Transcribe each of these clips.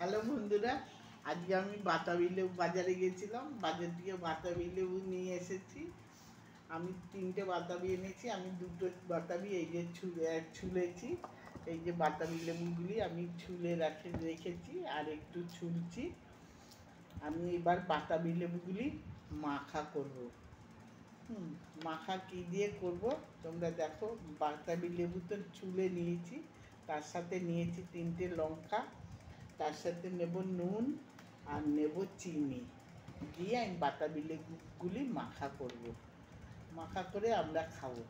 Hello বন্ধুরা, আজকে আমি বাতাবি লেবু বাজারে গেছিলাম। বাজার থেকে বাতাবি লেবু নিয়ে এসেছি। আমি 3টে বাতাবি এনেছি। আমি 2টো বাতাবি এই যে ছুলেছি। এই যে বাতাবি লেবুগুলি আমি ছুলে রেখেছি আর একটু ছুলছি। আমি এবার বাতাবি লেবুগুলি মাখা করব। মাখা কী দিয়ে করব তোমরা দেখো। বাতাবি লেবু তো ছুলে নিয়েছি, তার সাথে নিয়েছি 3টে লঙ্কা, তার সাথে নেব নুন আর নেব চিনি দিয়ে আমি বাতাবি লেবুগুলি মাখা করব। মাখা করে আমরা খাবো।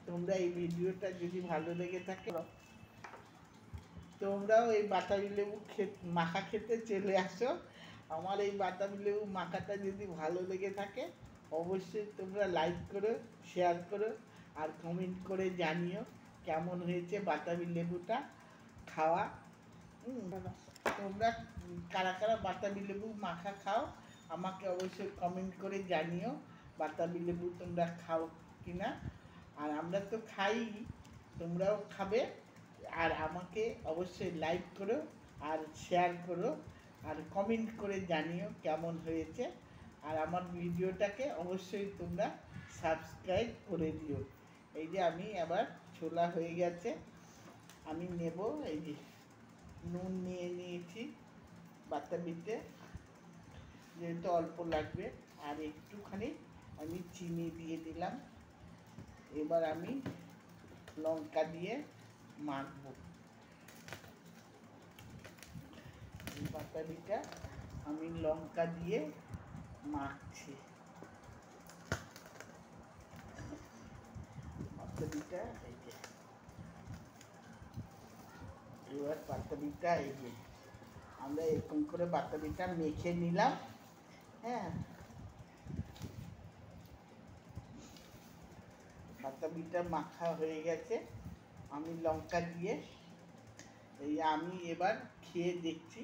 তোমরা এই ভিডিওটা যদি ভালো লেগে থাকে তোমরাও এই বাতাবি লেবু মাখা খেতে চলে আসো। আমার এই বাতাবি লেবু মাখাটা যদি ভালো লেগে থাকে অবশ্যই তোমরা লাইক করো, শেয়ার করো আর কমেন্ট করে জানিও কেমন হয়েছে বাতাবি লেবুটা খাওয়া। তোমরা কারা কারা বাতাবি লেবু মাখা খাও আমাকে অবশ্যই কমেন্ট করে জানিও বাতাবি লেবু তোমরা খাও কিনা। আর আমরা তো খাই, তোমরাও খাবে। আর আমাকে অবশ্যই লাইক করো আর শেয়ার করো আর কমেন্ট করে জানিও কেমন হয়েছে। আর আমার ভিডিওটাকে অবশ্যই তোমরা সাবস্ক্রাইব করে দিও। এই যে আমি আবার ছোলা হয়ে গেছে, আমি নেব। এই যে নুন নিয়ে নিয়েছি বাতাবিতে, যেহেতু অল্প লাগবে, আর একটুখানি আমি চিনি দিয়ে দিলাম। এবার আমি লঙ্কা দিয়ে মাখবো। বাতাবিটা আমি লঙ্কা দিয়ে মাখছি। বাতাবিটা এই যে, এবার বাতাবিটা এই যে আমরা এরকম করে বাতাবিটা মেখে নিলাম। হ্যাঁ, বাতাবিটা মাখা হয়ে গেছে। আমি লঙ্কা দিয়ে আমি এবার খেয়ে দেখছি।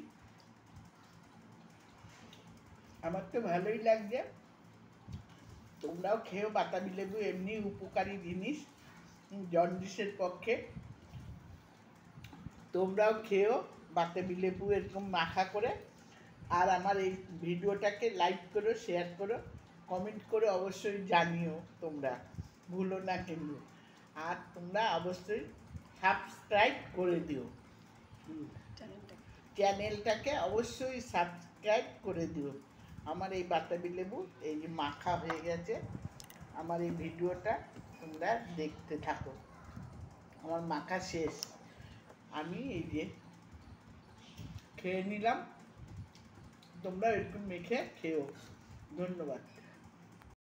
আমার তো ভালোই লাগছে। তোমরাও খেয়েও বাতাবি লেবু এমনি উপকারী জিনিস জন্ডিসের পক্ষে। তোমরাও খেয়েও বাতাবি লেবু এরকম মাখা করে। আর আমার এই ভিডিওটাকে লাইক করো, শেয়ার করো, কমেন্ট করে অবশ্যই জানিও। তোমরা ভুলো না কিন্তু। আর তোমরা অবশ্যই সাবস্ক্রাইব করে দিও। চ্যানেলটাকে অবশ্যই সাবস্ক্রাইব করে দিও। আমার এই বাতাবি লেবু এই যে মাখা হয়ে গেছে। আমার এই ভিডিওটা তোমরা দেখতে থাকো। আমার মাখা শেষ, আমি এই যে খেয়ে নিলাম। তোমরা এরকম মেখে খেও। ধন্যবাদ।